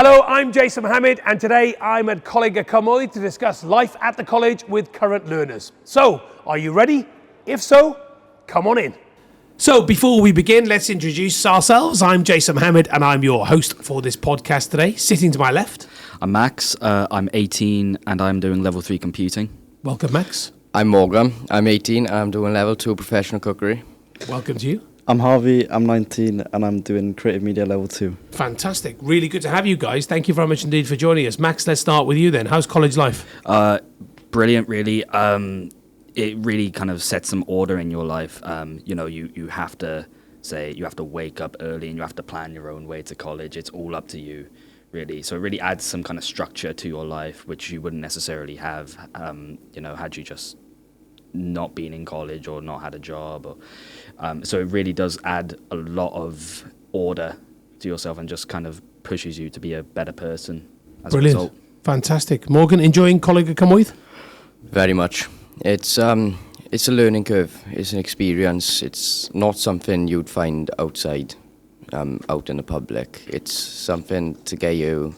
Hello, I'm Jason Mohammad, and today I'm at Coleg y Cymoedd to discuss life at the college with current learners. So, are you ready? If so, come on in. So, before we begin, let's introduce ourselves. I'm Jason Mohammad, and I'm your host for this podcast today. Sitting to my left, I'm Max, I'm 18, and I'm doing level 3 computing. Welcome, Max. I'm Morgan, I'm 18, and I'm doing level 2 professional cookery. Welcome to you. I'm Harvey, I'm 19, and I'm doing creative media level 2. Fantastic. Really good to have you guys. Thank you very much indeed for joining us. Max, let's start with you then. How's college life? Brilliant, really. It really kind of sets some order in your life. You have to wake up early and you have to plan your own way to college. It's all up to you, really. So it really adds some kind of structure to your life, which you wouldn't necessarily have, had you just not been in college or not had a job. So it really does add a lot of order to yourself and just kind of pushes you to be a better person as a result. Fantastic. Morgan, enjoying Coleg y Cymoedd? Very much. It's a learning curve. It's an experience. It's not something you'd find outside, out in the public. It's something to get you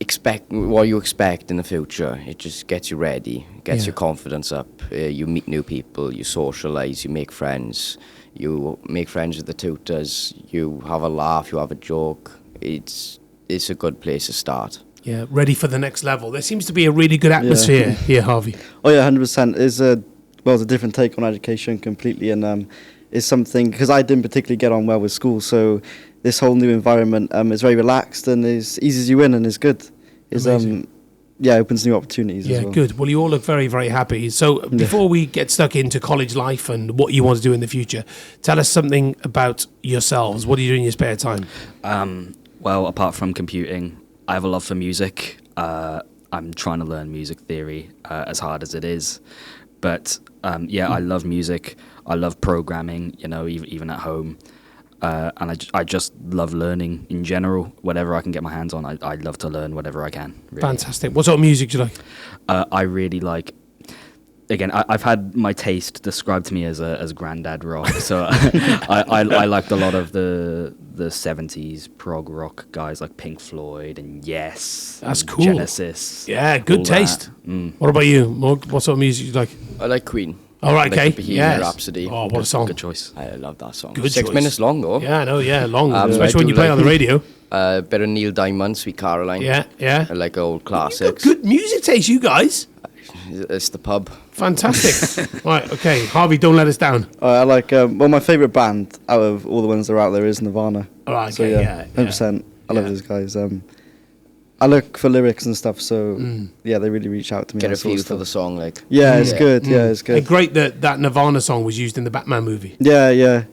expect what you expect in the future. It just gets you ready, gets your confidence up. You meet new people, you socialise, you make friends with the tutors, you have a laugh, you have a joke. It's a good place to start. Yeah, ready for the next level. There seems to be a really good atmosphere here, Harvey. Oh yeah, 100%. It's a different take on education completely, and it's something, because I didn't particularly get on well with school, so this whole new environment is very relaxed and eases you in and is good. Opens new opportunities as well. Yeah, good. Well, you all look very, very happy. So before we get stuck into college life and what you want to do in the future, tell us something about yourselves. What do you do in your spare time? Well, apart from computing, I have a love for music. I'm trying to learn music theory as hard as it is. But I love music. I love programming, even at home. And I just love learning in general. Whatever I can get my hands on, I love to learn whatever I can. Really. Fantastic. What sort of music do you like? I really like. Again, I've had my taste described to me as granddad rock. So I liked a lot of the 70s prog rock guys like Pink Floyd and Yes. That's and cool. Genesis. Yeah, good taste. What about you, Morg? What sort of music do you like? I like Queen. All right, okay. Bohemian Rhapsody. Oh, what a song. Good choice. I love that song. Good 6 choice. minutes long, though. Yeah, I know, long. Especially when you play it on the radio. Bit of Neil Diamond, Sweet Caroline. Yeah. I like old classics. Good music taste, you guys. It's the pub. Fantastic. Right, okay. Harvey, don't let us down. I like, my favourite band out of all the ones that are out there is Nirvana. All right, so, okay, 100%. I love those guys. I look for lyrics and stuff, so they really reach out to me. Get a feel for the song, like. Yeah, it's good. Yeah, it's good. And great that Nirvana song was used in the Batman movie. Yeah.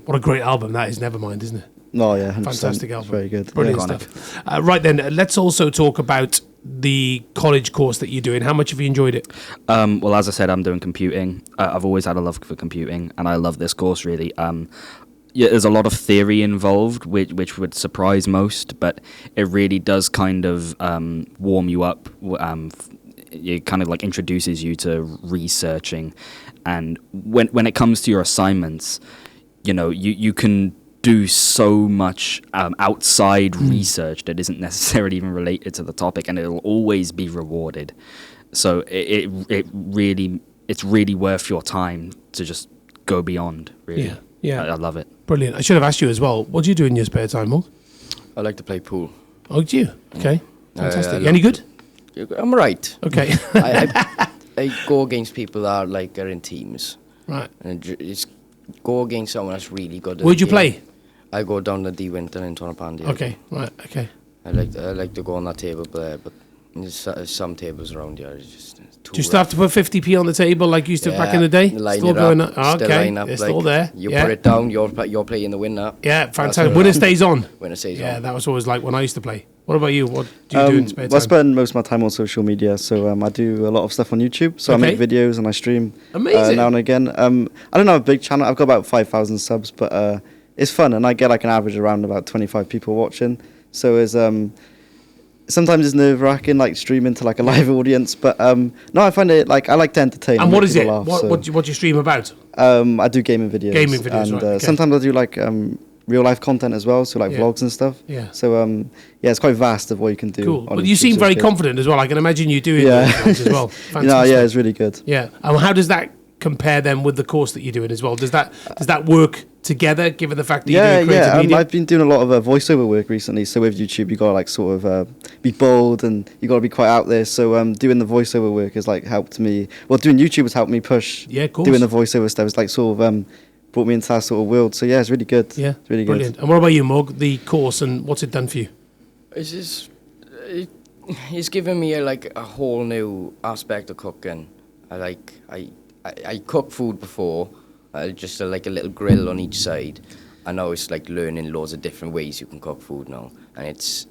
What a great album that is, Nevermind, isn't it? Oh, yeah, 100%. Fantastic album. It's very good. Brilliant stuff. Right then, let's also talk about the college course that you're doing. How much have you enjoyed it? Well, as I said, I'm doing computing. I've always had a love for computing, and I love this course, really. There's a lot of theory involved, which would surprise most, but it really does kind of warm you up. It kind of like introduces you to researching, and when it comes to your assignments, you can do so much outside research that isn't necessarily even related to the topic, and it'll always be rewarded. So it's really worth your time to just go beyond. Really, yeah. I love it. Brilliant. I should have asked you as well. What do you do in your spare time, Morg? I like to play pool. Oh, do you? Okay, fantastic. Any good? I'm right. Okay. I go against people that are in teams. Right. And just go against someone that's really good. Where'd you play? I go down to D Winton in Tonopandi. Okay, right, okay. I like to go on that table there, but there's some tables around here. It's just too Do you still have to put 50p on the table like you used to back in the day? Still going up. Okay, it's still there. You put it down, you're playing the winner. Yeah, fantastic. Winner stays on. Winner stays on. Yeah, that was always like when I used to play. What about you? What do you do in spare time? I spend most of my time on social media, so I do a lot of stuff on YouTube. So I make videos and I stream now and again. I don't have a big channel. I've got about 5,000 subs, but it's fun, and I get like an average around about 25 people watching. So it's sometimes it's nerve-wracking, like streaming to like a live audience, but no, I find it like I like to entertain. And what is it? What do you stream about? I do gaming videos. Gaming videos, and right, okay. Sometimes I do like real life content as well, so like vlogs and stuff. Yeah. So it's quite vast of what you can do. Cool. But you seem very confident as well. I can imagine you doing those as well. Fantastic. Yeah, it's really good. Yeah. And how does that compare then with the course that you're doing as well? Does that work together, given the fact that you're doing creative media? I've been doing a lot of voiceover work recently. So with YouTube, you got to like sort of be bold and you got to be quite out there. So doing the voiceover work has like helped me. Well, doing YouTube has helped me push. Yeah, of course. Doing the voiceover stuff is like sort of brought me into that sort of world. So yeah, it's really good. Yeah, it's really brilliant. good. And what about you, Mog? The course and what's it done for you? It's given me a whole new aspect of cooking. I cooked food before, just like a little grill on each side. I know it's like learning loads of different ways you can cook food now, and it's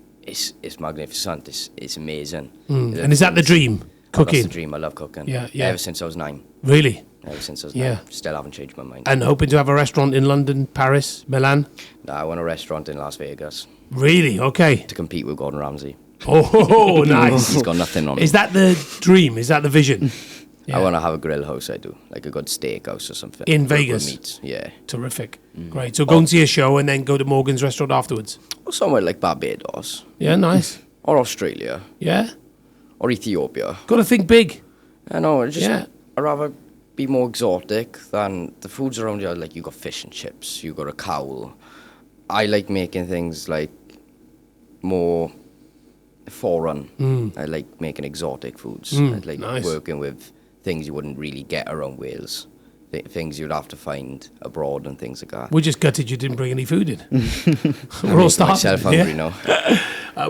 magnificent. It's amazing. And is that the dream? Cooking. That's the dream. I love cooking. Yeah. Ever since I was 9. Really? Ever since I was 9. Still haven't changed my mind. And hoping to have a restaurant in London, Paris, Milan? No, I want a restaurant in Las Vegas. Really? Okay. To compete with Gordon Ramsay. Oh, nice. He's got nothing on me. Is that the dream? Is that the vision? I want to have a grill house, I do. Like a good steakhouse or something. In Vegas? Meats. Yeah. Terrific. Great. So go and see a show and then go to Morgan's restaurant afterwards? Or somewhere like Barbados. Yeah, nice. Or Australia. Yeah? Or Ethiopia. Got to think big. I know. I'd rather be more exotic than the foods around here. Like you got fish and chips. You got a cowl. I like making things like more foreign. I like making exotic foods. I like working with things you wouldn't really get around Wales. Things you'd have to find abroad and things like that. We're just gutted you didn't bring any food in. We're all starving. Myself hungry now.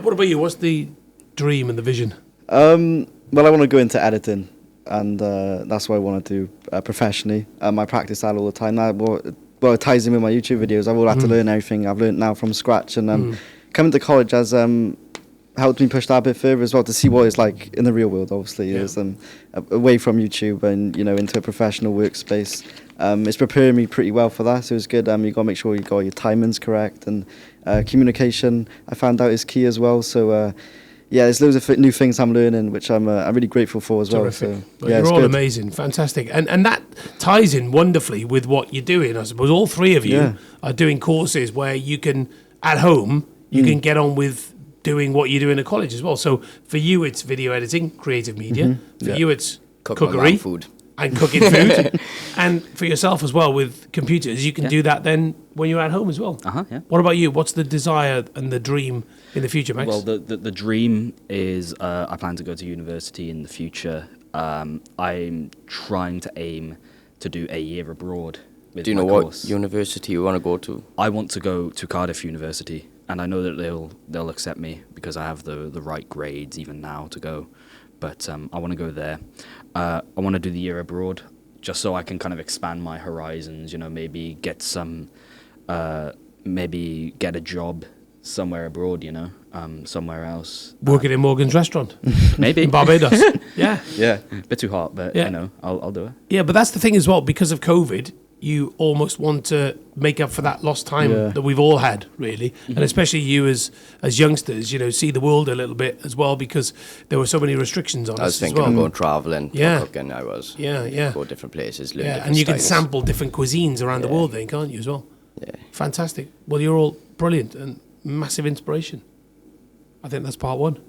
What about you? What's the dream and the vision? Well, I want to go into editing, and that's what I want to do professionally. I practice that all the time. It ties in with my YouTube videos. I've all had to learn everything I've learned now from scratch, and coming to college has helped me push that a bit further as well, to see what it's like in the real world, obviously, is away from YouTube and, into a professional workspace. It's preparing me pretty well for that, so it's good. You got to make sure you got your timings correct, and communication, I found out, is key as well. So, there's loads of new things I'm learning, which I'm really grateful for as well. So, you're all amazing, fantastic. And that ties in wonderfully with what you're doing, I suppose. All three of you are doing courses where you can, at home, you can get on with doing what you do in a college as well. So for you, it's video editing, creative media. For you, it's cookery food and cooking food. And for yourself as well, with computers, you can do that then when you're at home as well. What about you? What's the desire and the dream in the future, Max? Well, the dream is I plan to go to university in the future. I'm trying to aim to do a year abroad with Do you my know course. what university you want to go to? I want to go to Cardiff University. And I know that they'll accept me because I have the right grades even now to go. But I want to go there. I want to do the year abroad just so I can kind of expand my horizons, maybe get maybe get a job somewhere abroad, somewhere else. Working in Morgan's restaurant. Maybe. In Barbados. Yeah. Yeah. A bit too hot, but, I'll do it. Yeah, but that's the thing as well. Because of COVID, you almost want to make up for that lost time that we've all had, really. And especially you as youngsters, see the world a little bit as well, because there were so many restrictions on us as well. I was thinking of going travelling, cooking, I was. Yeah. Go different places, learn different and you styles. can sample different cuisines around the world then, can't you, as well? Yeah. Fantastic. Well, you're all brilliant and massive inspiration. I think that's part one.